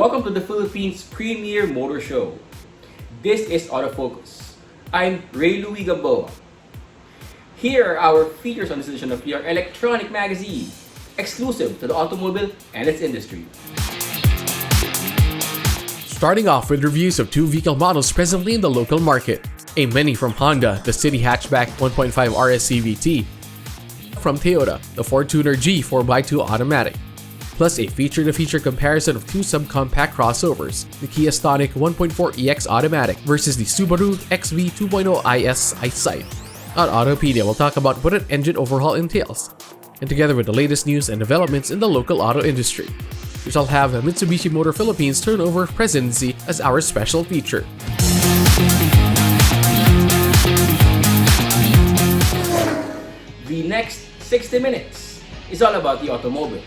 welcome to the Philippines' premier motor show. This is Autofocus. I'm Ray Louis Gamboa. Here are our features on this edition of your electronic magazine, exclusive to the automobile and its industry. Starting off with reviews of two vehicle models presently in the local market. A Mini from Honda, the City Hatchback 1.5 RS CVT. From Toyota, the Fortuner G 4x2 Automatic. Plus a feature-to-feature comparison of two subcompact crossovers, the Kia Stonic 1.4 EX Automatic versus the Subaru XV 2.0 IS Eyesight. On Autopedia, we'll talk about what an engine overhaul entails, and together with the latest news and developments in the local auto industry. We shall have Mitsubishi Motor Philippines turnover presidency as our special feature. The next 60 minutes is all about the automobile.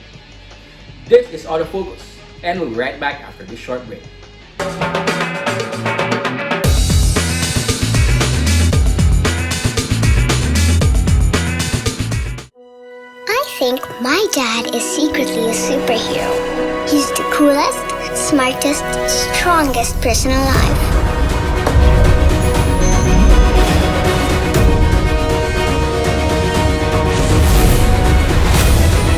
This is Autofocus, and we'll be right back after this short break. I think my dad is secretly a superhero. He's the coolest, smartest, strongest person alive.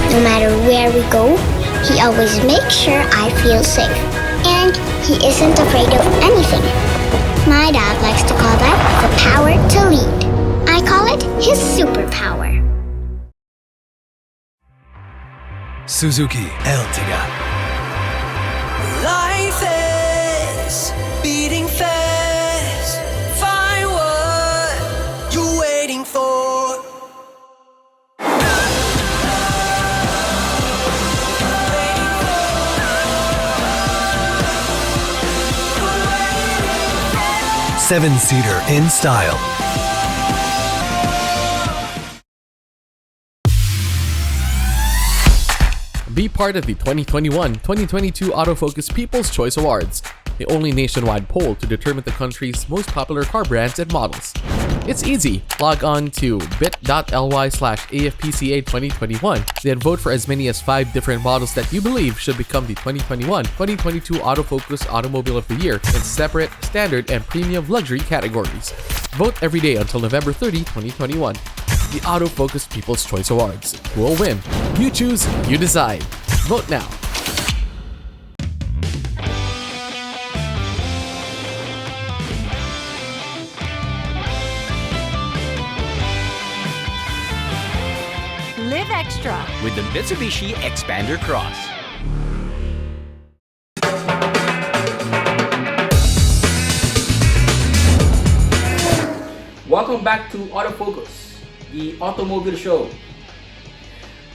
No matter where we go, he always makes sure I feel safe. And he isn't afraid of anything. My dad likes to call that the power to lead. I call it his superpower. Suzuki Ertiga. Life is beating fast. Find what you're waiting for. 7-seater in style. Be part of the 2021-2022 Autofocus People's Choice Awards, the only nationwide poll to determine the country's most popular car brands and models. It's easy. Log on to bit.ly/AFPCA2021, then vote for as many as 5 different models that you believe should become the 2021-2022 Autofocus Automobile of the Year in separate, standard, and premium luxury categories. Vote every day until November 30, 2021. The Autofocus People's Choice Awards. Who will win? You choose, you decide. Vote now. Live extra with the Mitsubishi Xpander Cross. Welcome back to Autofocus, the automobile show.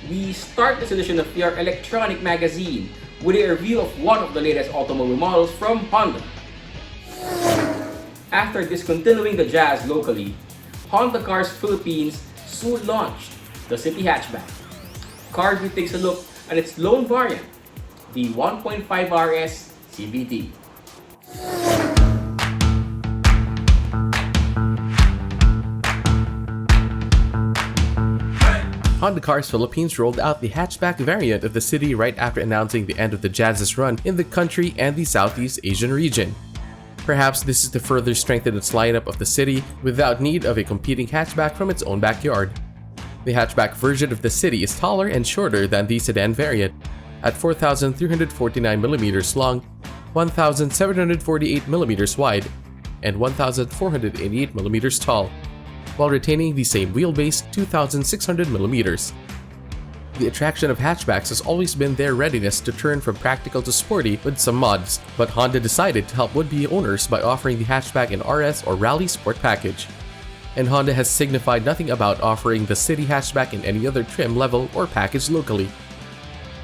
We start this edition of your electronic magazine with a review of one of the latest automobile models from Honda. After discontinuing the Jazz locally, Honda Cars Philippines soon launched the City Hatchback. CarView takes a look at its lone variant, the 1.5 RS CVT. Honda Cars Philippines rolled out the hatchback variant of the City right after announcing the end of the Jazz's run in the country and the Southeast Asian region. Perhaps this is to further strengthen its lineup of the City without need of a competing hatchback from its own backyard. The hatchback version of the City is taller and shorter than the sedan variant, at 4,349mm long, 1,748mm wide, and 1,488mm tall, while retaining the same wheelbase, 2,600mm. The attraction of hatchbacks has always been their readiness to turn from practical to sporty with some mods, but Honda decided to help would-be owners by offering the hatchback in RS or Rally Sport package. And Honda has signified nothing about offering the City hatchback in any other trim level or package locally.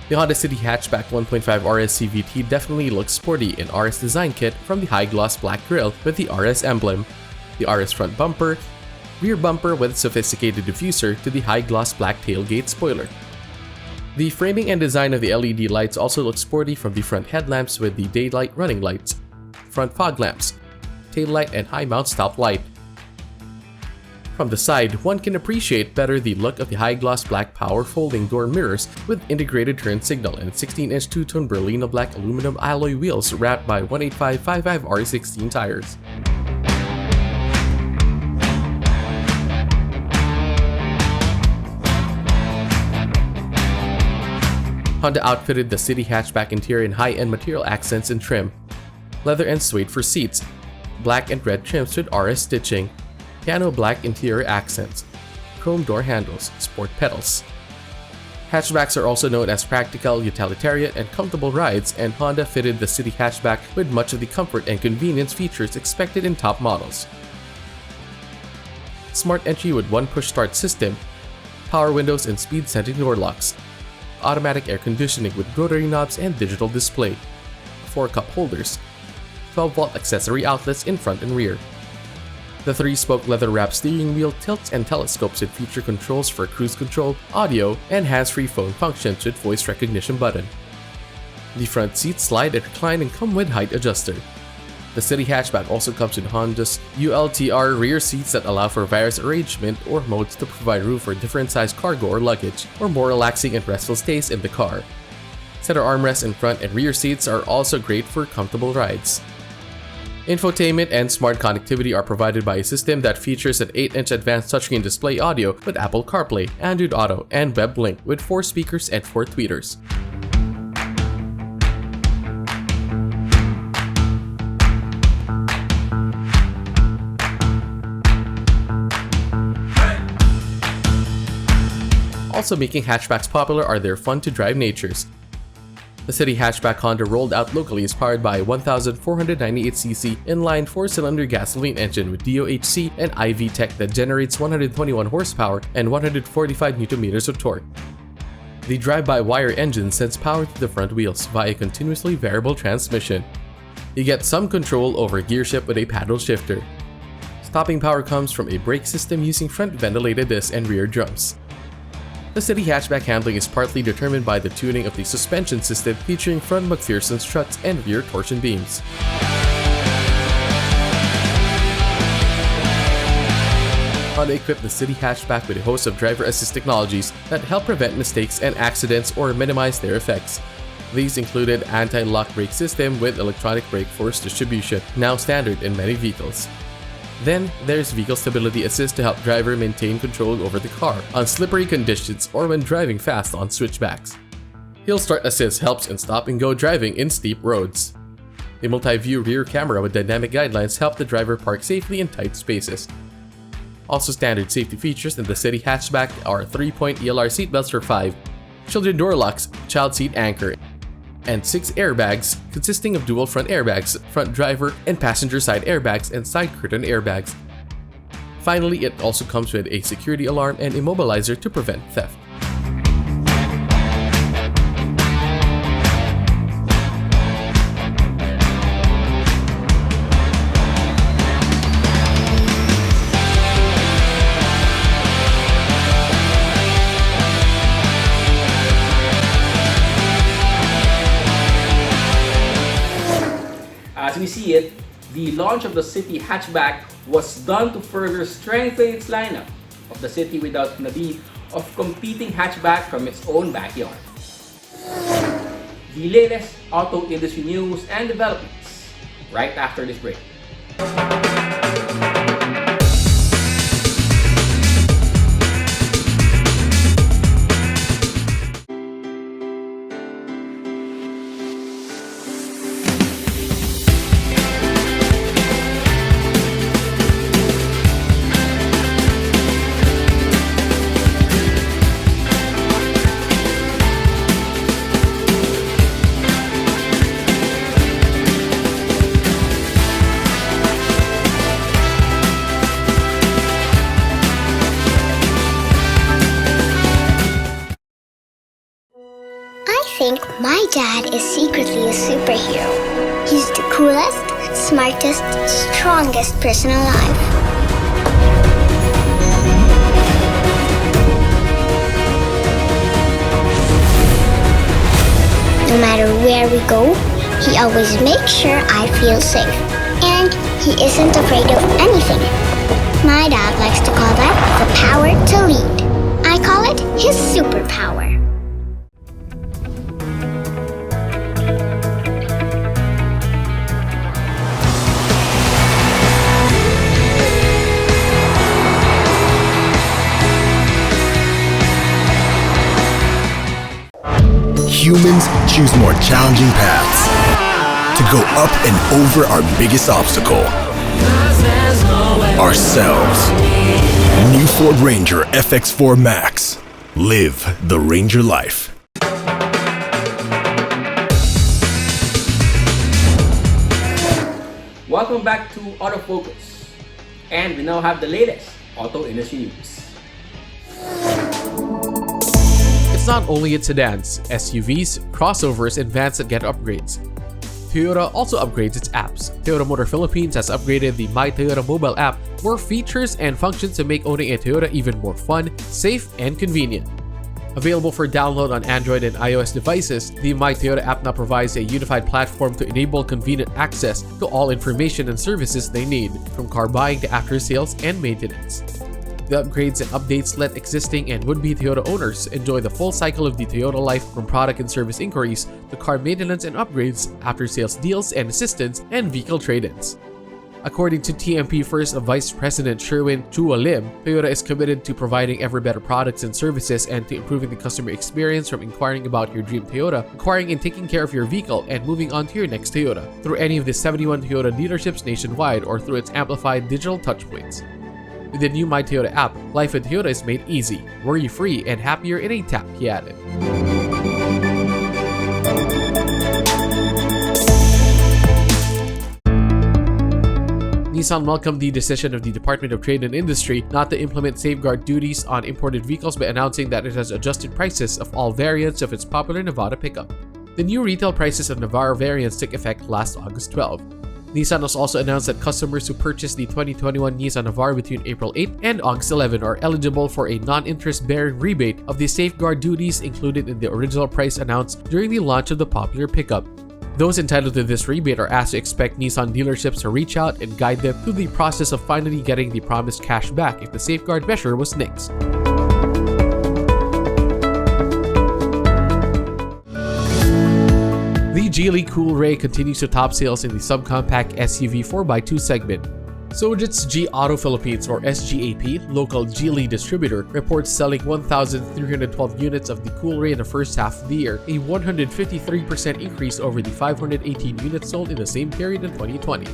The Honda City Hatchback 1.5 RS CVT definitely looks sporty in RS design kit, from the high-gloss black grille with the RS emblem, the RS front bumper, rear bumper with sophisticated diffuser to the high-gloss black tailgate spoiler. The framing and design of the LED lights also look sporty, from the front headlamps with the daylight running lights, front fog lamps, tail light, and high mount stop light. From the side, one can appreciate better the look of the high-gloss black power folding door mirrors with integrated turn signal and 16-inch two-tone Berlino black aluminum alloy wheels wrapped by 185/55 R16 tires. Honda outfitted the city hatchback interior in high-end material accents and trim, leather and suede for seats, black and red trims with RS stitching, piano black interior accents, chrome door handles, sport pedals. Hatchbacks are also known as practical, utilitarian, and comfortable rides, and Honda fitted the city hatchback with much of the comfort and convenience features expected in top models. Smart entry with one push start system, power windows and speed setting door locks, automatic air conditioning with rotary knobs and digital display, 4 cup holders, 12-volt accessory outlets in front and rear. The 3-spoke leather-wrapped steering wheel tilts and telescopes with feature controls for cruise control, audio, and hands-free phone functions with voice recognition button. The front seats slide and recline and come with height adjuster. The city hatchback also comes with Honda's ULTR rear seats that allow for various arrangement or modes to provide room for different sized cargo or luggage, or more relaxing and restful stays in the car. Center armrests in front and rear seats are also great for comfortable rides. Infotainment and smart connectivity are provided by a system that features an 8-inch advanced touchscreen display audio with Apple CarPlay, Android Auto, and WebLink with 4 speakers and 4 tweeters. Also making hatchbacks popular are their fun-to-drive natures. The city hatchback Honda rolled out locally is powered by a 1,498cc inline 4-cylinder gasoline engine with DOHC and IV tech that generates 121 horsepower and 145 Nm of torque. The drive-by-wire engine sends power to the front wheels via a continuously variable transmission. You get some control over gear shift with a paddle shifter. Stopping power comes from a brake system using front ventilated discs and rear drums. The city hatchback handling is partly determined by the tuning of the suspension system featuring front McPherson struts and rear torsion beams. Honda equipped the city hatchback with a host of driver assist technologies that help prevent mistakes and accidents or minimize their effects. These included anti-lock brake system with electronic brake force distribution, now standard in many vehicles. Then, there's vehicle stability assist to help driver maintain control over the car on slippery conditions or when driving fast on switchbacks. Hill start assist helps in stop-and-go driving in steep roads. A multi-view rear camera with dynamic guidelines help the driver park safely in tight spaces. Also standard safety features in the city hatchback are 3-point ELR seatbelts for 5, children door locks, child seat anchor, and 6 airbags consisting of dual front airbags, front driver and passenger side airbags, and side curtain airbags. Finally, it also comes with a security alarm and immobilizer to prevent theft. As we see it, the launch of the city hatchback was done to further strengthen its lineup of the city without the need of competing hatchback from its own backyard. The latest auto industry news and developments right after this break. I think my dad is secretly a superhero. He's the coolest, smartest, strongest person alive. No matter where we go, he always makes sure I feel safe. And he isn't afraid of anything. My dad likes to call that the power to lead. I call it his superpower. Humans choose more challenging paths to go up and over our biggest obstacle, ourselves. New Ford Ranger FX4 Max. Live the Ranger life. Welcome back to Autofocus, and we now have the latest auto industry news. It's not only its sedans, SUVs, crossovers, and vans that get upgrades. Toyota also upgrades its apps. Toyota Motor Philippines has upgraded the My Toyota mobile app, more features and functions to make owning a Toyota even more fun, safe, and convenient. Available for download on Android and iOS devices, the My Toyota app now provides a unified platform to enable convenient access to all information and services they need, from car buying to after sales and maintenance. The upgrades and updates let existing and would-be Toyota owners enjoy the full cycle of the Toyota life, from product and service inquiries to car maintenance and upgrades, after-sales deals and assistance, and vehicle trade-ins. According to TMP First Vice President Sherwin Chua Lim, Toyota is committed to providing ever better products and services and to improving the customer experience, from inquiring about your dream Toyota, acquiring and taking care of your vehicle, and moving on to your next Toyota, through any of the 71 Toyota dealerships nationwide or through its amplified digital touchpoints. With the new My Toyota app, life at Toyota is made easy, worry-free, and happier in a tap, he added. Nissan welcomed the decision of the Department of Trade and Industry not to implement safeguard duties on imported vehicles by announcing that it has adjusted prices of all variants of its popular Navara pickup. The new retail prices of Navara variants took effect last August 12. Nissan has also announced that customers who purchased the 2021 Nissan Navara between April 8 and August 11 are eligible for a non-interest-bearing rebate of the safeguard duties included in the original price announced during the launch of the popular pickup. Those entitled to this rebate are asked to expect Nissan dealerships to reach out and guide them through the process of finally getting the promised cash back if the safeguard measure was nixed. The Geely Coolray continues to top sales in the subcompact SUV 4x2 segment. Sojitz G Auto Philippines, or SGAP, local Geely distributor, reports selling 1,312 units of the Coolray in the first half of the year, a 153% increase over the 518 units sold in the same period in 2020.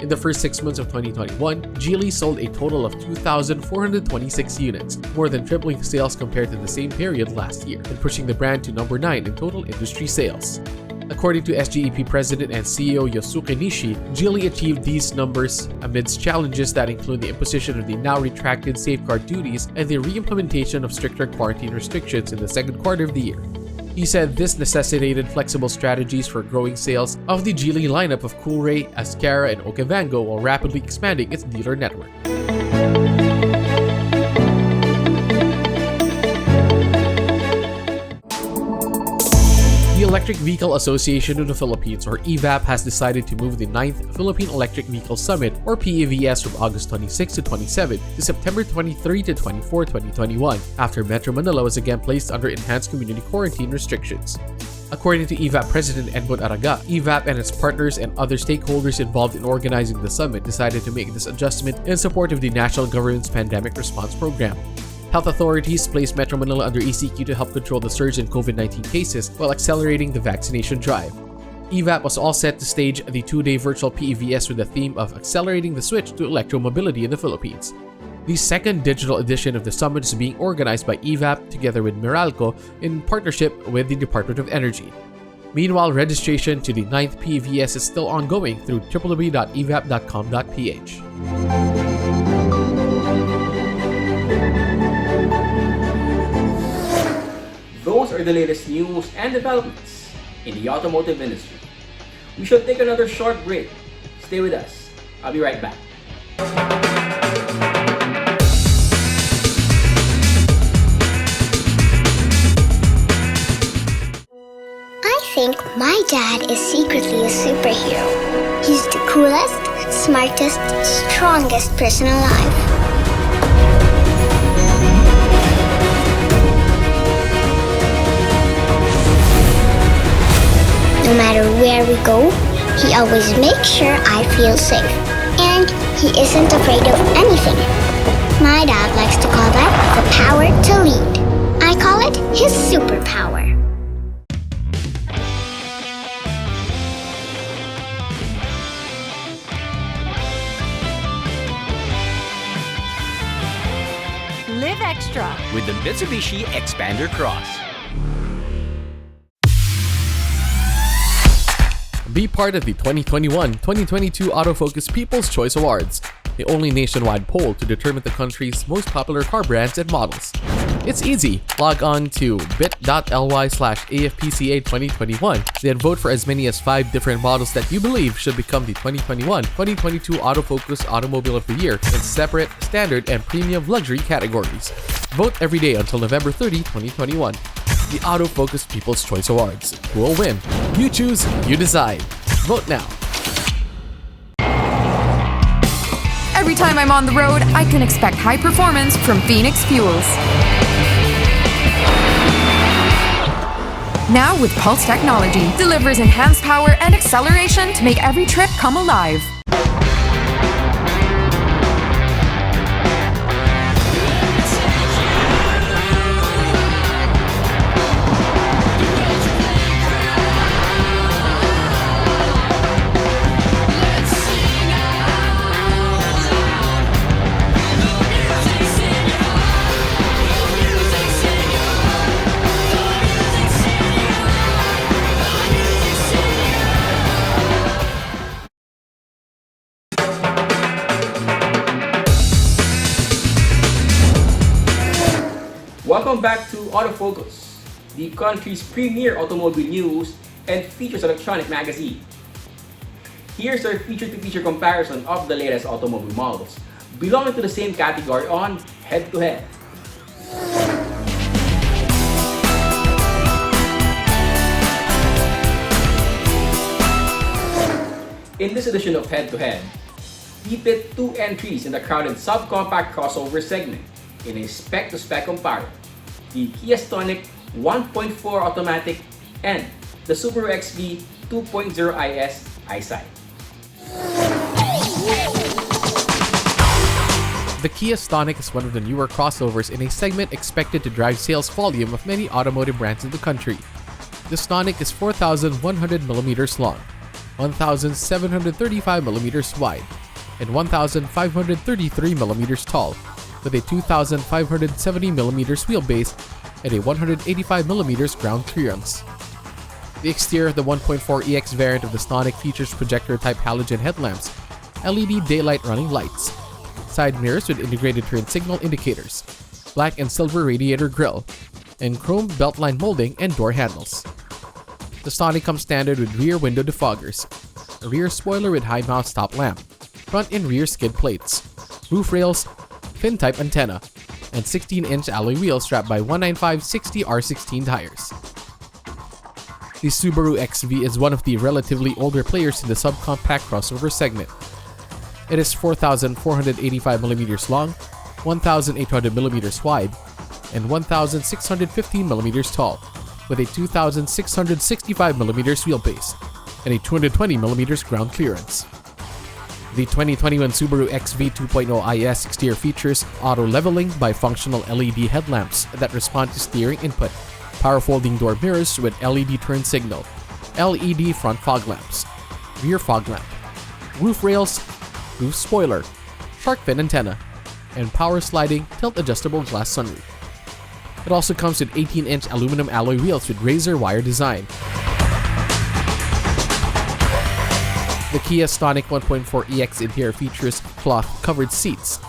In the first 6 months of 2021, Geely sold a total of 2,426 units, more than tripling sales compared to the same period last year, and pushing the brand to number 9 in total industry sales. According to SGAP President and CEO Yosuke Nishi, Geely achieved these numbers amidst challenges that include the imposition of the now retracted safeguard duties and the re-implementation of stricter quarantine restrictions in the second quarter of the year. He said this necessitated flexible strategies for growing sales of the Geely lineup of Coolray, Ascara, and Okavango while rapidly expanding its dealer network. The Electric Vehicle Association of the Philippines, or EVAP, has decided to move the 9th Philippine Electric Vehicle Summit, or PEVS, from August 26 to 27 to September 23 to 24, 2021, after Metro Manila was again placed under enhanced community quarantine restrictions. According to EVAP President Edmund Araga, EVAP and its partners and other stakeholders involved in organizing the summit decided to make this adjustment in support of the national government's pandemic response program. Health authorities placed Metro Manila under ECQ to help control the surge in COVID-19 cases while accelerating the vaccination drive. EVAP was all set to stage the 2-day virtual PEVS with the theme of accelerating the switch to electromobility in the Philippines. The second digital edition of the summit is being organized by EVAP together with Meralco in partnership with the Department of Energy. Meanwhile, registration to the 9th PEVS is still ongoing through www.evap.com.ph. Those are the latest news and developments in the automotive industry. We shall take another short break. Stay with us. I'll be right back. I think my dad is secretly a superhero. He's the coolest, smartest, strongest person alive. go, he always makes sure I feel safe. And he isn't afraid of anything. My dad likes to call that the power to lead. I call it his superpower. Live extra. With the Mitsubishi Expander Cross. Be part of the 2021-2022 Autofocus People's Choice Awards, the only nationwide poll to determine the country's most popular car brands and models. It's easy. Log on to bit.ly/AFPCA2021, then vote for as many as 5 different models that you believe should become the 2021-2022 Autofocus Automobile of the Year in separate, standard, and premium luxury categories. Vote every day until November 30, 2021. The Autofocus People's Choice Awards. Who will win? You choose, you decide. Vote now. Every time I'm on the road, I can expect high performance from Phoenix Fuels. Now with Pulse technology, delivers enhanced power and acceleration to make every trip come alive. Welcome back to Autofocus, the country's premier automobile news and features electronic magazine. Here's our feature-to-feature comparison of the latest automobile models belonging to the same category on Head to Head. In this edition of Head to Head, we pit 2 entries in the crowded subcompact crossover segment in a spec-to-spec comparison: the Kia Stonic 1.4 automatic and the Subaru XV 2.0 IS eyesight. The Kia Stonic is one of the newer crossovers in a segment expected to drive sales volume of many automotive brands in the country. The Stonic is 4,100mm long, 1,735mm wide, and 1,533mm tall, with a 2,570mm wheelbase and a 185mm ground clearance. The exterior of the 1.4EX variant of the Stonic features projector-type halogen headlamps, LED daylight running lights, side mirrors with integrated turn signal indicators, black and silver radiator grille, and chrome beltline molding and door handles. The Stonic comes standard with rear window defoggers, a rear spoiler with high mount stop lamp, front and rear skid plates, roof rails, fin-type antenna, and 16-inch alloy wheels strapped by 195/60 R16 tires. The Subaru XV is one of the relatively older players in the subcompact crossover segment. It is 4,485mm long, 1,800mm wide, and 1,615mm tall, with a 2,665mm wheelbase and a 220mm ground clearance. The 2021 Subaru XV 2.0 IS exterior features auto leveling by functional LED headlamps that respond to steering input, power folding door mirrors with LED turn signal, LED front fog lamps, rear fog lamp, roof rails, roof spoiler, shark fin antenna, and power sliding tilt adjustable glass sunroof. It also comes with 18-inch aluminum alloy wheels with razor wire design. The Kia Stonic 1.4EX interior features cloth-covered seats,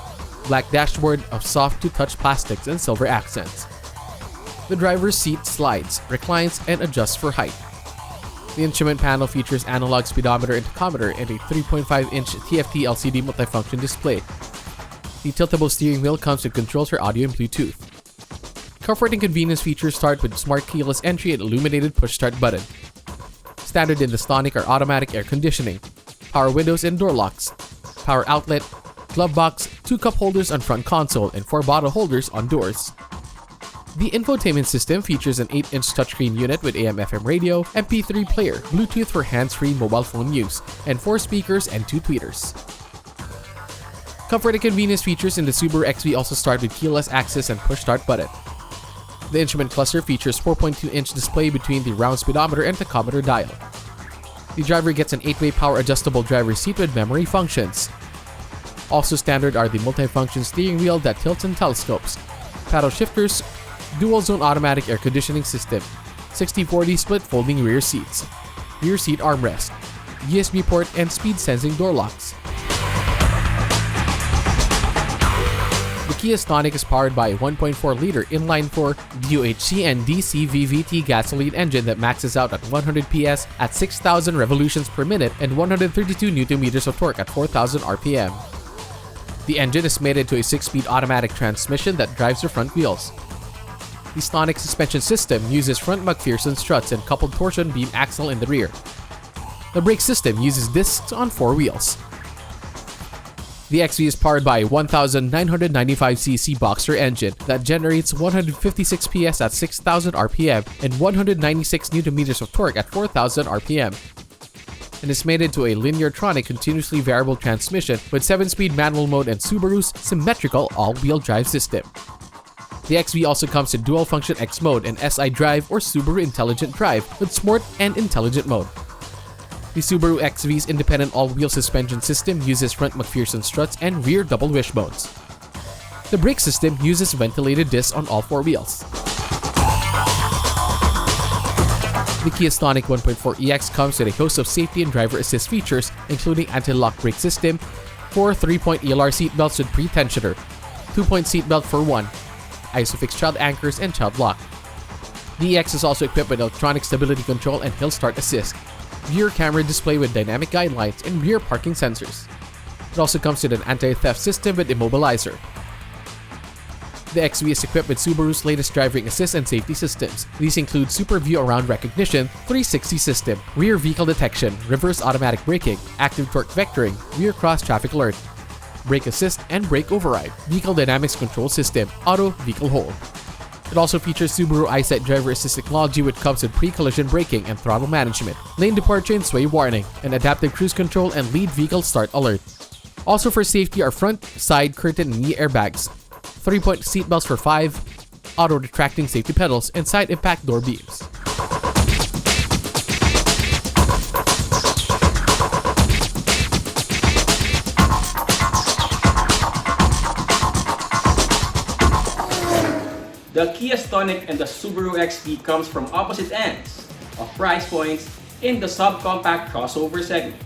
black dashboard of soft-to-touch plastics and silver accents. The driver's seat slides, reclines, and adjusts for height. The instrument panel features analog speedometer and tachometer and a 3.5-inch TFT LCD multifunction display. The tiltable steering wheel comes with controls for audio and Bluetooth. Comfort and convenience features start with smart keyless entry and illuminated push-start button. Standard in the Stonic are automatic air conditioning, power windows and door locks, power outlet, glove box, 2 cup holders on front console, and 4 bottle holders on doors. The infotainment system features an 8-inch touchscreen unit with AM/FM radio, MP3 player, Bluetooth for hands-free mobile phone use, and 4 speakers and 2 tweeters. Comfort and convenience features in the Subaru XV also start with keyless access and push-start button. The instrument cluster features 4.2-inch display between the round speedometer and tachometer dial. The driver gets an 8-way power adjustable driver's seat with memory functions. Also standard are the multifunction steering wheel that tilts and telescopes, paddle shifters, dual-zone automatic air conditioning system, 60/40 split folding rear seats, rear seat armrest, USB port, and speed-sensing door locks. The Kia Stonic is powered by a 1.4-liter inline-4 DOHC and DC VVT gasoline engine that maxes out at 100 PS at 6,000 revolutions per minute and 132 Nm of torque at 4,000 RPM. The engine is mated to a 6-speed automatic transmission that drives the front wheels. The Stonic suspension system uses front McPherson struts and coupled torsion beam axle in the rear. The brake system uses discs on 4 wheels. The XV is powered by a 1,995cc Boxer engine that generates 156 PS at 6,000 RPM and 196 Nm of torque at 4,000 RPM. And is mated to a Lineartronic continuously variable transmission with 7-speed manual mode and Subaru's symmetrical all-wheel drive system. The XV also comes in dual-function X mode and SI drive or Subaru Intelligent Drive with Sport and Intelligent mode. The Subaru XV's independent all-wheel suspension system uses front McPherson struts and rear double wishbones. The brake system uses ventilated discs on all 4 wheels. The Kia Stonic 1.4EX comes with a host of safety and driver assist features, including anti-lock brake system, 4 3-point ELR seatbelts with pre-tensioner, 2-point seatbelt for 1, ISOFIX child anchors, and child lock. The EX is also equipped with electronic stability control and hill start assist, rear camera display with dynamic guidelines, and rear parking sensors. It also comes with an anti-theft system with immobilizer. The XV is equipped with Subaru's latest driving assist and safety systems. These include Super View Around Recognition, 360 system, rear vehicle detection, reverse automatic braking, active torque vectoring, rear cross traffic alert, brake assist and brake override, vehicle dynamics control system, auto vehicle hold. It also features Subaru EyeSight driver assist technology, which comes with pre-collision braking and throttle management, lane departure and sway warning, and adaptive cruise control and lead vehicle start alert. Also for safety are front, side, curtain, and knee airbags, 3-point seatbelts for 5, auto retracting safety pedals, and side impact door beams. The Kia Stonic and the Subaru XV comes from opposite ends of price points in the subcompact crossover segment,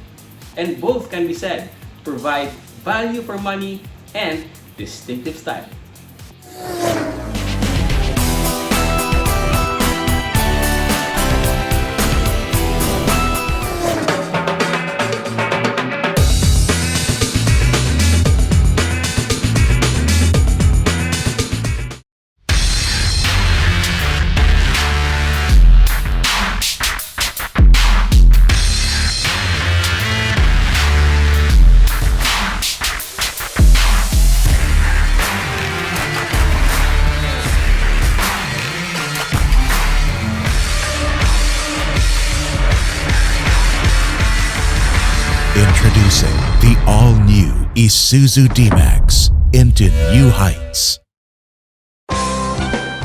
and both can be said to provide value for money and distinctive style. Introducing the all-new Isuzu D-Max into new heights.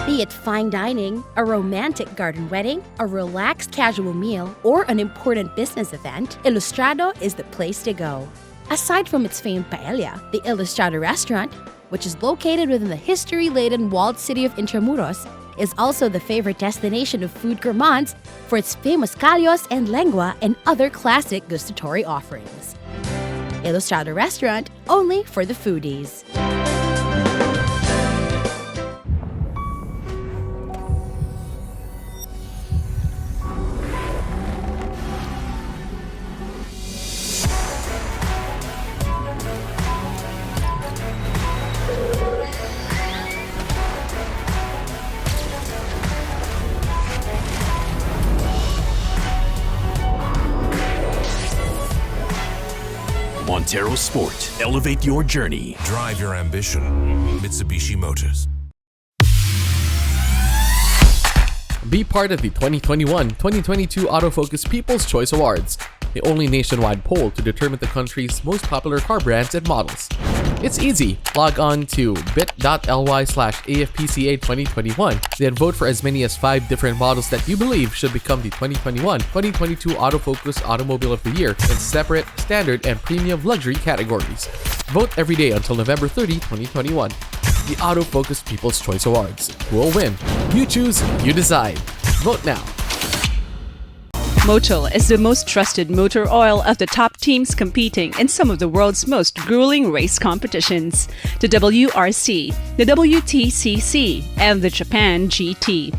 Be it fine dining, a romantic garden wedding, a relaxed casual meal, or an important business event, Ilustrado is the place to go. Aside from its famed paella, the Ilustrado restaurant, which is located within the history-laden walled city of Intramuros, is also the favorite destination of food gourmands for its famous callos and lengua and other classic gustatory offerings. Ilustrado Restaurant, only for the foodies. Montero Sport. Elevate your journey. Drive your ambition. Mitsubishi Motors. Be part of the 2021-2022 Autofocus People's Choice Awards, the only nationwide poll to determine the country's most popular car brands and models. It's easy. Log on to bit.ly/AFPCA2021, then vote for as many as 5 different models that you believe should become the 2021-2022 Autofocus Automobile of the Year in separate, standard, and premium luxury categories. Vote every day until November 30, 2021. The Autofocus People's Choice Awards. Who will win? You choose, you decide. Vote now. Motul is the most trusted motor oil of the top teams competing in some of the world's most grueling race competitions: the WRC, the WTCC, and the Japan GT.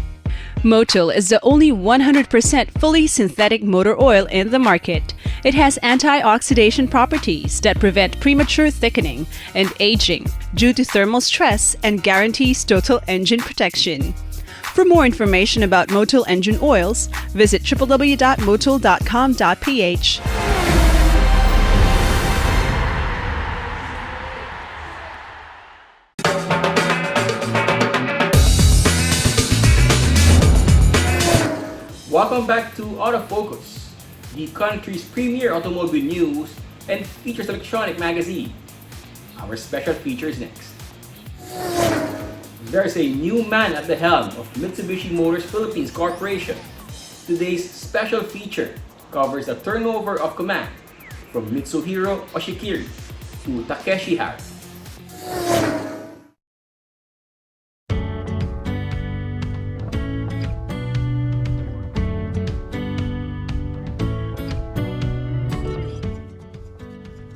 Motul is the only 100% fully synthetic motor oil in the market. It has antioxidant properties that prevent premature thickening and aging due to thermal stress and guarantees total engine protection. For more information about Motul engine oils, visit www.motul.com.ph. Welcome back to Autofocus, the country's premier automobile news and features electronic magazine. Our special features next. There's a new man at the helm of Mitsubishi Motors Philippines Corporation. Today's special feature covers the turnover of command from Mitsuhiro Oshikiri to Takeshi Hara.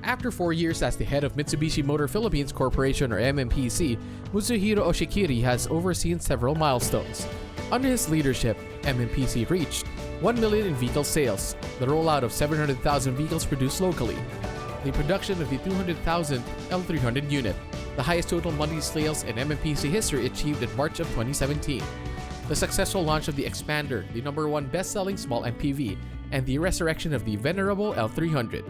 After 4 years as the head of Mitsubishi Motor Philippines Corporation or MMPC, Mitsuhiro Oshikiri has overseen several milestones. Under his leadership, MMPC reached 1 million in vehicle sales, the rollout of 700,000 vehicles produced locally, the production of the 200,000 L300 unit, the highest total monthly sales in MMPC history achieved in March of 2017, the successful launch of the Expander, the #1 best-selling small MPV, and the resurrection of the venerable L300.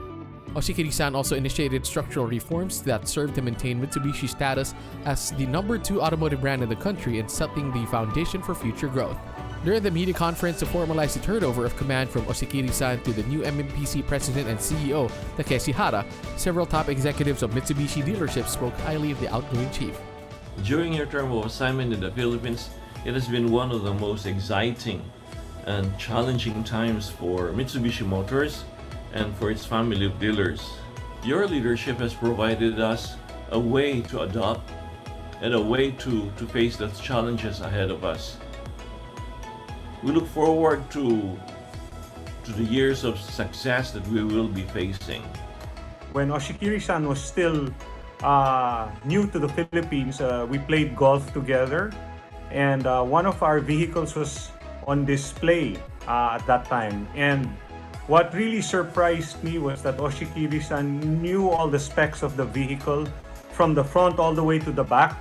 Oshikiri-san also initiated structural reforms that served to maintain Mitsubishi's status as the #2 automotive brand in the country and setting the foundation for future growth. During the media conference to formalize the turnover of command from Oshikiri-san to the new MMPC president and CEO, Takeshi Hara, several top executives of Mitsubishi dealerships spoke highly of the outgoing chief. During your term of assignment in the Philippines, it has been one of the most exciting and challenging times for Mitsubishi Motors and for its family of dealers. Your leadership has provided us a way to adopt and a way to face the challenges ahead of us. We look forward to the years of success that we will be facing. When Oshikiri-san was still new to the Philippines, we played golf together, and one of our vehicles was on display at that time. And what really surprised me was that Oshikiri-san knew all the specs of the vehicle from the front all the way to the back,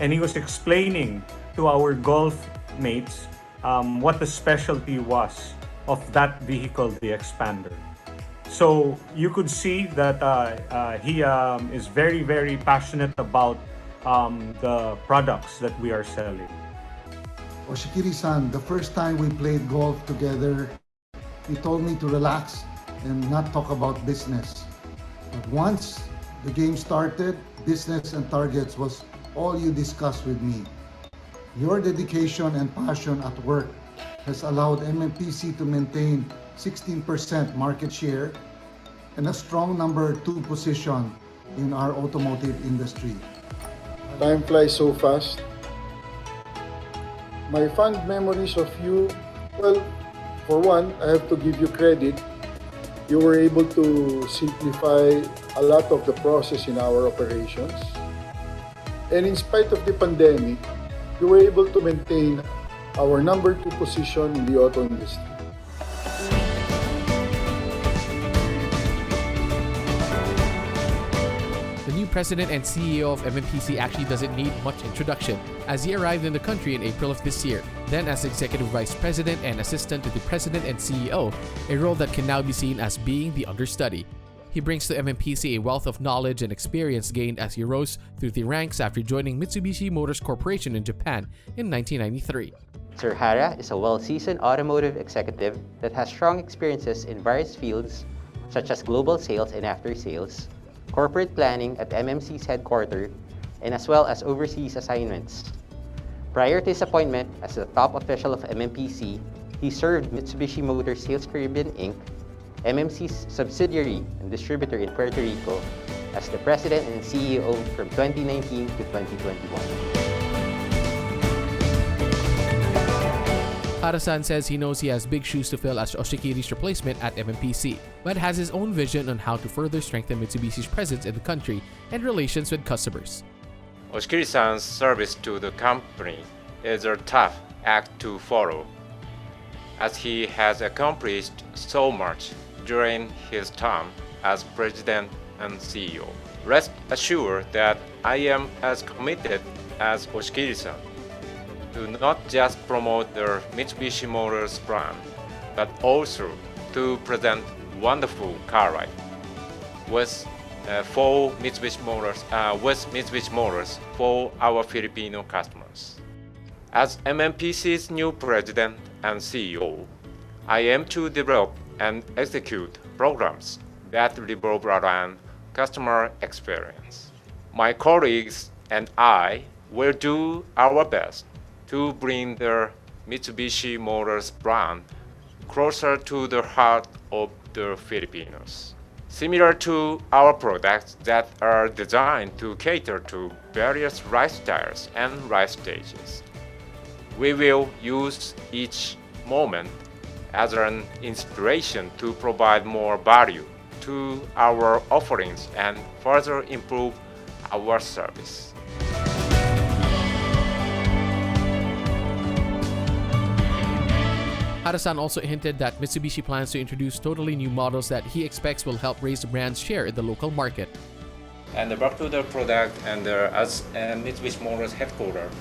and he was explaining to our golf mates what the specialty was of that vehicle, the Expander. So you could see that he is very, very passionate about the products that we are selling. Oshikiri-san, the first time we played golf together, he told me to relax and not talk about business. But once the game started, business and targets was all you discussed with me. Your dedication and passion at work has allowed MMPC to maintain 16% market share and a strong #2 position in our automotive industry. Time flies so fast. My fond memories of you, well, for one, I have to give you credit. You were able to simplify a lot of the process in our operations. And in spite of the pandemic, you were able to maintain our #2 position in the auto industry. The new president and CEO of MMPC actually doesn't need much introduction, as he arrived in the country in April of this year, then as Executive Vice President and Assistant to the President and CEO, a role that can now be seen as being the understudy. He brings to MMPC a wealth of knowledge and experience gained as he rose through the ranks after joining Mitsubishi Motors Corporation in Japan in 1993. Sir Hara is a well-seasoned automotive executive that has strong experiences in various fields such as global sales and after-sales, corporate planning at MMC's headquarters, and as well as overseas assignments. Prior to his appointment as the top official of MMPC, he served Mitsubishi Motors Sales Caribbean Inc., MMC's subsidiary and distributor in Puerto Rico, as the president and CEO from 2019 to 2021. Hara-san says he knows he has big shoes to fill as Oshikiri's replacement at MMPC, but has his own vision on how to further strengthen Mitsubishi's presence in the country and relations with customers. Oshikiri-san's service to the company is a tough act to follow, as he has accomplished so much during his term as president and CEO. Rest assured that I am as committed as Oshikiri-san to not just promote the Mitsubishi Motors brand, but also to present wonderful car ride with Mitsubishi Motors for our Filipino customers. As MMPC's new president and CEO, I am to develop and execute programs that revolve around customer experience. My colleagues and I will do our best to bring the Mitsubishi Motors brand closer to the heart of the Filipinos. Similar to our products that are designed to cater to various lifestyles and life stages, we will use each moment as an inspiration to provide more value to our offerings and further improve our service. Hara-san also hinted that Mitsubishi plans to introduce totally new models that he expects will help raise the brand's share in the local market. And back to the product, and as Mitsubishi Motors headquarters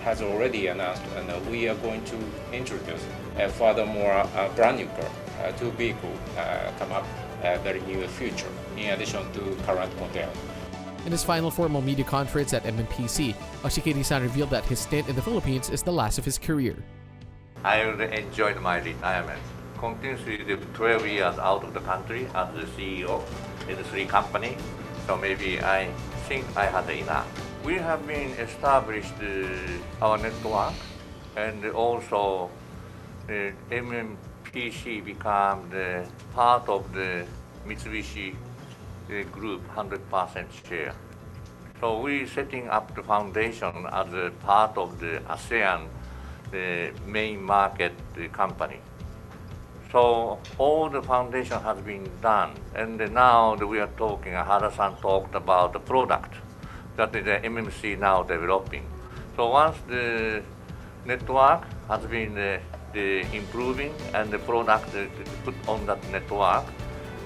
has already announced, and we are going to introduce furthermore brand new car, two vehicles come up very near future, in addition to current model. In his final formal media conference at MMPC, Oshikiri-san revealed that his stint in the Philippines is the last of his career. I really enjoyed my retirement. Continuously lived 12 years out of the country as the CEO in the 3 companies, so maybe I think I had enough. We have been established our network, and also MMPC became the part of the Mitsubishi group 100% share. So we setting up the foundation as a part of the ASEAN, the main market company. So all the foundation has been done, and now we are talking, Hara-san talked about the product that the MMC now developing. So once the network has been improving and the product put on that network,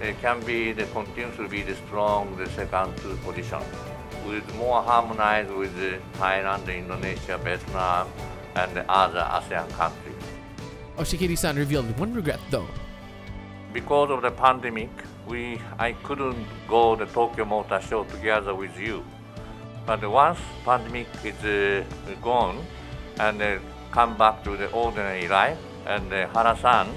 it can be continues to be the strong second position, with more harmonized with Thailand, Indonesia, Vietnam, and the other ASEAN countries. Oshikiri-san revealed one regret though. Because of the pandemic, I couldn't go to the Tokyo Motor Show together with you. But once pandemic is gone and come back to the ordinary life, and Hara-san,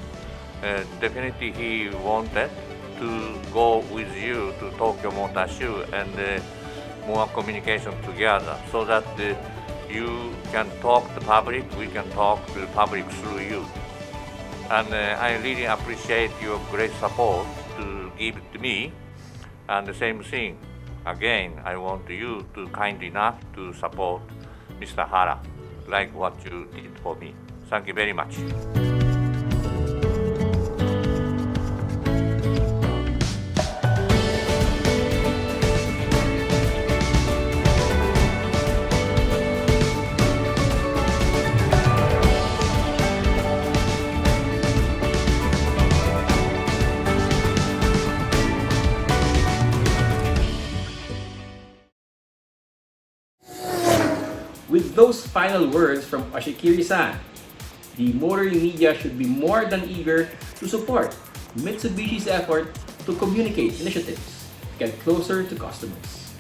definitely he wanted to go with you to Tokyo Motor Show and more communication together, so that you can talk to the public, we can talk to the public through you. And I really appreciate your great support to give it to me. And the same thing, again, I want you to kind enough to support Mr. Hara, like what you did for me. Thank you very much. With those final words from Oshikiri-san, the motoring media should be more than eager to support Mitsubishi's effort to communicate initiatives to get closer to customers.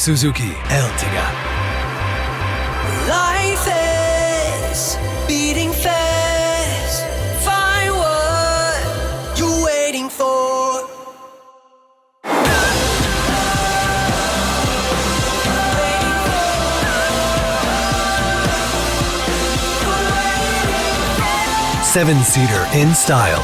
Suzuki Ertiga. Life is beating fast. Find what you're waiting for. Seven-seater in style.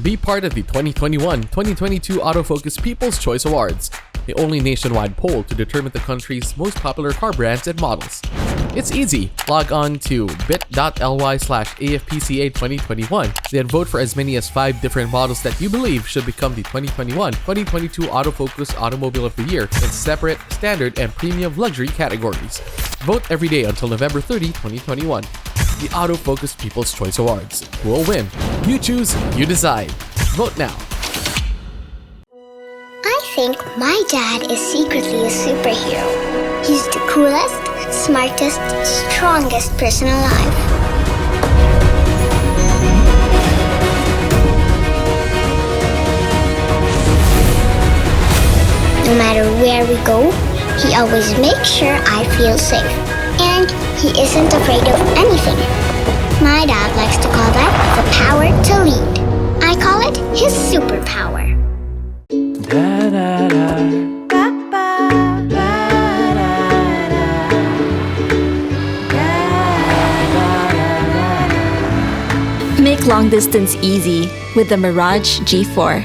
Be part of the 2021-2022 Autofocus People's Choice Awards, the only nationwide poll to determine the country's most popular car brands and models. It's easy. Log on to bit.ly/AFPCA2021, then vote for as many as 5 different models that you believe should become the 2021-2022 Autofocus Automobile of the Year in separate, standard, and premium luxury categories. Vote every day until November 30, 2021. The Autofocus People's Choice Awards. Who will win? You choose, you decide. Vote now. I think my dad is secretly a superhero. He's the coolest, smartest, strongest person alive. No matter where we go, he always makes sure I feel safe. And he isn't afraid of anything. My dad likes to call that the power to lead. I call it his superpower. Make long distance easy with the Mirage G4.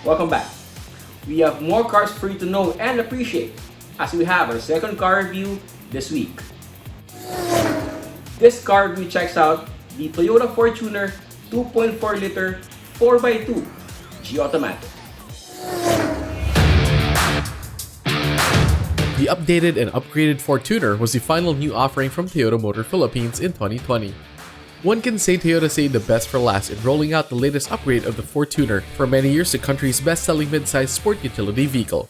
Welcome back. We have more cars for you to know and appreciate as we have our second car review this week. This car review checks out the Toyota Fortuner 2.4-liter 4x2 G Automatic. The updated and upgraded Fortuner was the final new offering from Toyota Motor Philippines in 2020. One can say Toyota saved the best for last in rolling out the latest upgrade of the Fortuner, for many years the country's best-selling mid-size sport utility vehicle.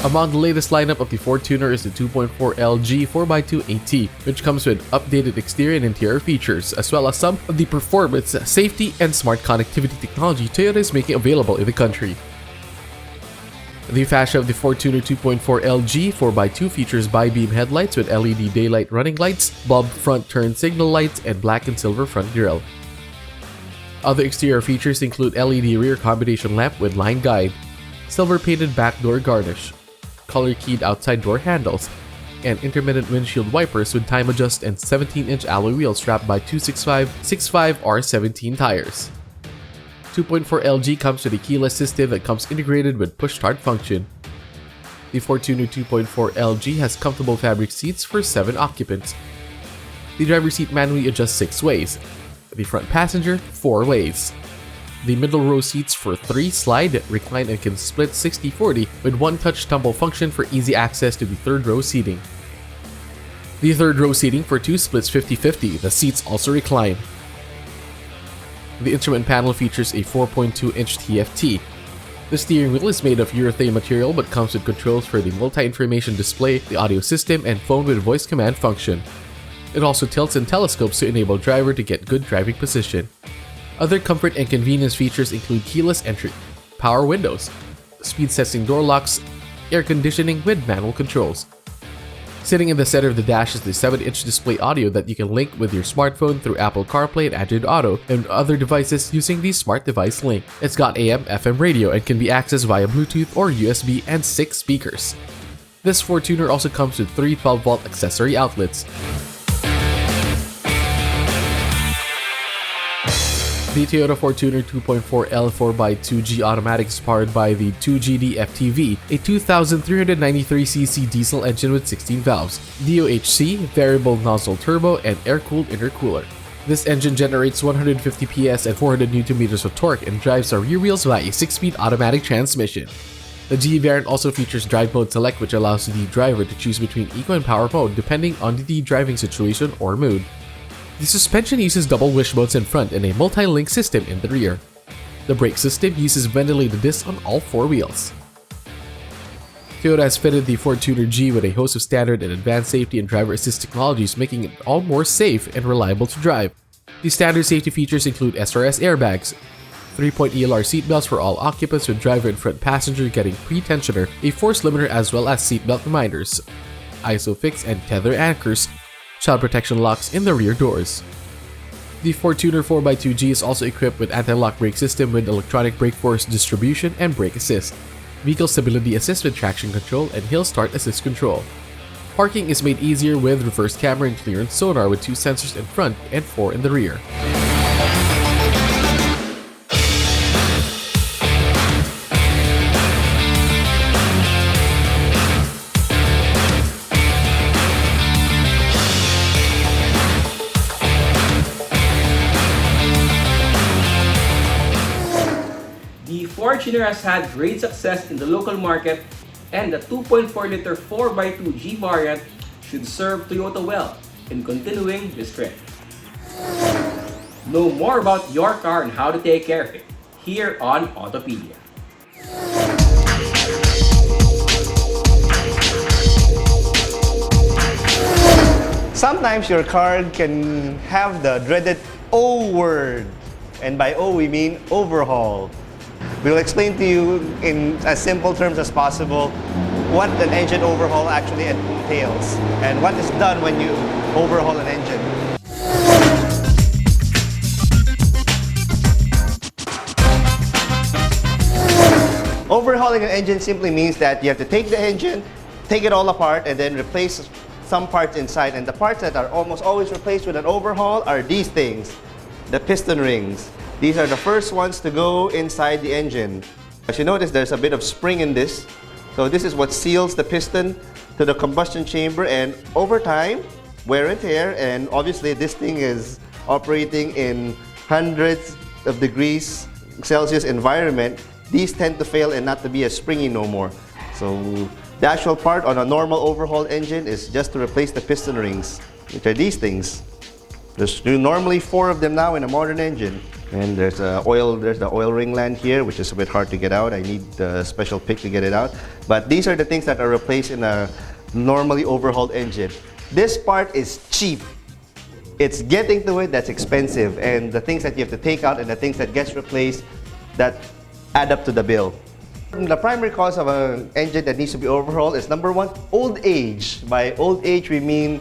Among the latest lineup of the Fortuner is the 2.4L G 4x2 AT, which comes with updated exterior and interior features, as well as some of the performance, safety, and smart connectivity technology Toyota is making available in the country. The fascia of the Fortuner 2.4L G 4x2 features bi-beam headlights with LED daylight running lights, bulb front turn signal lights, and black and silver front grille. Other exterior features include LED rear combination lamp with line guide, silver painted back door garnish, color-keyed outside door handles, and intermittent windshield wipers with time adjust and 17-inch alloy wheels strapped by 265/65 R17 tires. 2.4L G comes with a keyless system that comes integrated with push start function. The Fortuner 2.4L G has comfortable fabric seats for 7 occupants. The driver's seat manually adjusts 6 ways. The front passenger, 4 ways. The middle row seats for 3 slide, recline, and can split 60/40 with one touch tumble function for easy access to the third row seating. The third row seating for 2 splits 50/50. The seats also recline. The instrument panel features a 4.2-inch TFT. The steering wheel is made of urethane material but comes with controls for the multi-information display, the audio system, and phone with voice command function. It also tilts and telescopes to enable driver to get good driving position. Other comfort and convenience features include keyless entry, power windows, speed-sensing door locks, air conditioning with manual controls. Sitting in the center of the dash is the 7-inch display audio that you can link with your smartphone through Apple CarPlay and Android Auto and other devices using the Smart Device Link. It's got AM/FM radio and can be accessed via Bluetooth or USB and 6 speakers. This Fortuner also comes with 3 12-volt accessory outlets. The Toyota Fortuner 2.4L 4x2G Automatic is powered by the 2GD FTV, a 2,393cc diesel engine with 16 valves, DOHC, variable nozzle turbo, and air-cooled intercooler. This engine generates 150 PS and 400 Nm of torque and drives our rear wheels via a 6-speed automatic transmission. The G variant also features Drive Mode Select, which allows the driver to choose between Eco and Power mode depending on the driving situation or mood. The suspension uses double wishbones in front and a multi-link system in the rear. The brake system uses ventilated discs on all 4 wheels. Toyota has fitted the Fortuner G with a host of standard and advanced safety and driver assist technologies, making it all more safe and reliable to drive. The standard safety features include SRS airbags, 3-point ELR seatbelts for all occupants with driver and front passenger getting pre-tensioner, a force limiter as well as seatbelt reminders, ISOFIX and tether anchors, child protection locks in the rear doors. The Fortuner 4x2G is also equipped with anti-lock brake system with electronic brake force distribution and brake assist, vehicle stability assist with traction control, and hill start assist control. Parking is made easier with reverse camera and clearance sonar with 2 sensors in front and 4 in the rear. The Fortuner has had great success in the local market, and the 2.4-liter 4x2G variant should serve Toyota well in continuing this trend. Know more about your car and how to take care of it here on Autopedia. Sometimes your car can have the dreaded O word, and by O we mean overhaul. We'll explain to you in as simple terms as possible what an engine overhaul actually entails and what is done when you overhaul an engine. Overhauling an engine simply means that you have to take the engine, take it all apart, and then replace some parts inside. And the parts that are almost always replaced with an overhaul are these things, the piston rings. These are the first ones to go inside the engine. As you notice, there's a bit of spring in this. So this is what seals the piston to the combustion chamber, and over time, wear and tear, and obviously this thing is operating in hundreds of degrees Celsius environment. These tend to fail and not to be as springy no more. So the actual part on a normal overhaul engine is just to replace the piston rings, which are these things. There's normally 4 of them now in a modern engine. And there's the oil ring land here, which is a bit hard to get out. I need a special pick to get it out. But these are the things that are replaced in a normally overhauled engine. This part is cheap. It's getting to it that's expensive. And the things that you have to take out and the things that gets replaced that add up to the bill. The primary cause of an engine that needs to be overhauled is number 1, old age. By old age, we mean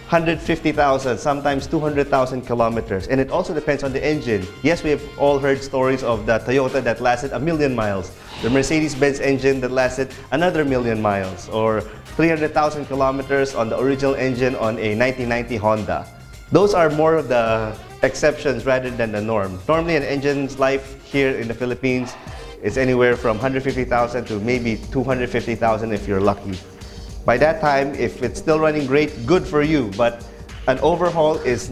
150,000, sometimes 200,000 kilometers. And it also depends on the engine. Yes, we have all heard stories of the Toyota that lasted 1,000,000 miles, the Mercedes-Benz engine that lasted another 1,000,000 miles, or 300,000 kilometers on the original engine on a 1990 Honda. Those are more of the exceptions rather than the norm. Normally, an engine's life here in the Philippines is anywhere from 150,000 to maybe 250,000 if you're lucky. By that time, if it's still running great, good for you, but an overhaul is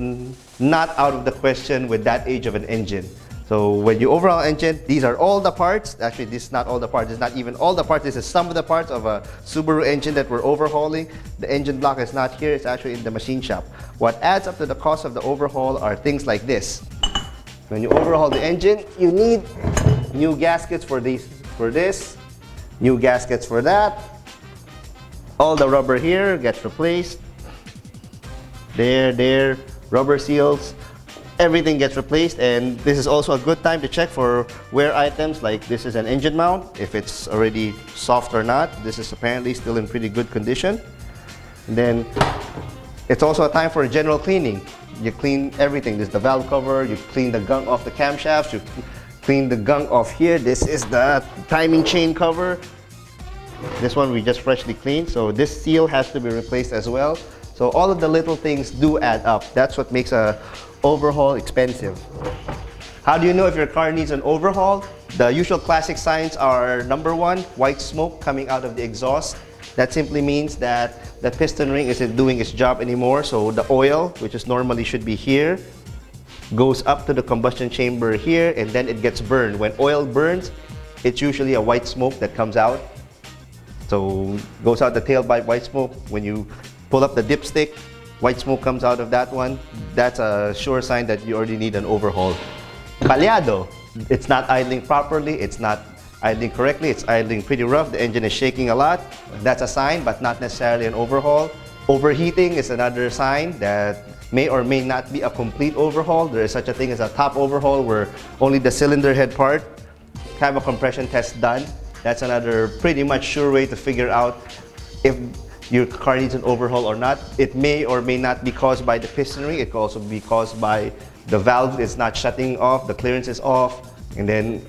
not out of the question with that age of an engine. So when you overhaul an engine, these are all the parts. Actually, this is not all the parts. It's not even all the parts. This is some of the parts of a Subaru engine that we're overhauling. The engine block is not here. It's actually in the machine shop. What adds up to the cost of the overhaul are things like this. When you overhaul the engine, you need new gaskets for this, new gaskets for that. All the rubber here gets replaced. There, rubber seals. Everything gets replaced, and this is also a good time to check for wear items like this is an engine mount, if it's already soft or not. This is apparently still in pretty good condition. And then it's also a time for a general cleaning. You clean everything. This is the valve cover, you clean the gunk off the camshafts, you clean the gunk off here. This is the timing chain cover. This one we just freshly cleaned, so this seal has to be replaced as well. So all of the little things do add up. That's what makes a overhaul expensive. How do you know if your car needs an overhaul? The usual classic signs are number 1, white smoke coming out of the exhaust. That simply means that the piston ring isn't doing its job anymore. So the oil, which is normally should be here, goes up to the combustion chamber here, and then it gets burned. When oil burns, it's usually a white smoke that comes out. So goes out the tailpipe, white smoke. When you pull up the dipstick, white smoke comes out of that one. That's a sure sign that you already need an overhaul. Baleado, it's not idling properly, it's not idling correctly. It's idling pretty rough. The engine is shaking a lot. That's a sign, but not necessarily an overhaul. Overheating is another sign that may or may not be a complete overhaul. There is such a thing as a top overhaul where only the cylinder head part have a compression test done. That's another pretty much sure way to figure out if your car needs an overhaul or not. It may or may not be caused by the pistonry. It could also be caused by the valve is not shutting off, the clearance is off, and then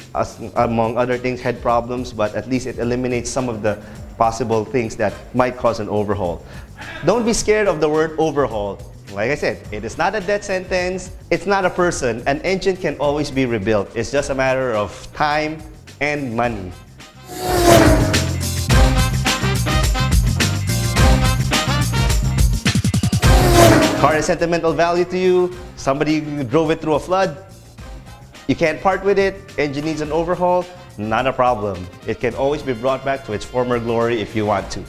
among other things, head problems, but at least it eliminates some of the possible things that might cause an overhaul. Don't be scared of the word overhaul. Like I said, it is not a death sentence. It's not a person. An engine can always be rebuilt. It's just a matter of time and money. Car has sentimental value to you. Somebody drove it through a flood. You can't part with it. Engine needs an overhaul. Not a problem. It can always be brought back to its former glory if you want to.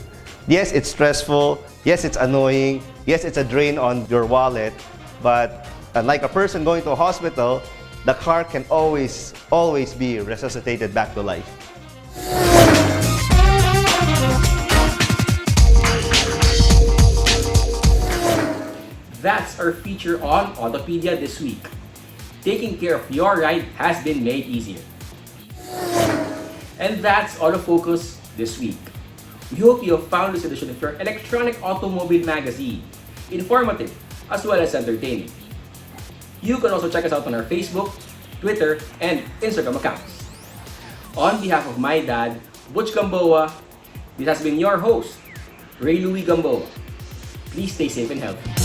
Yes, it's stressful. Yes, it's annoying. Yes, it's a drain on your wallet. But unlike a person going to a hospital, the car can always be resuscitated back to life. That's our feature on Autopedia this week. Taking care of your ride has been made easier. And that's Autofocus this week. We hope you have found this edition of your electronic automobile magazine informative as well as entertaining. You can also check us out on our Facebook, Twitter, and Instagram accounts. On behalf of my dad, Butch Gamboa, this has been your host, Ray Louie Gamboa. Please stay safe and healthy.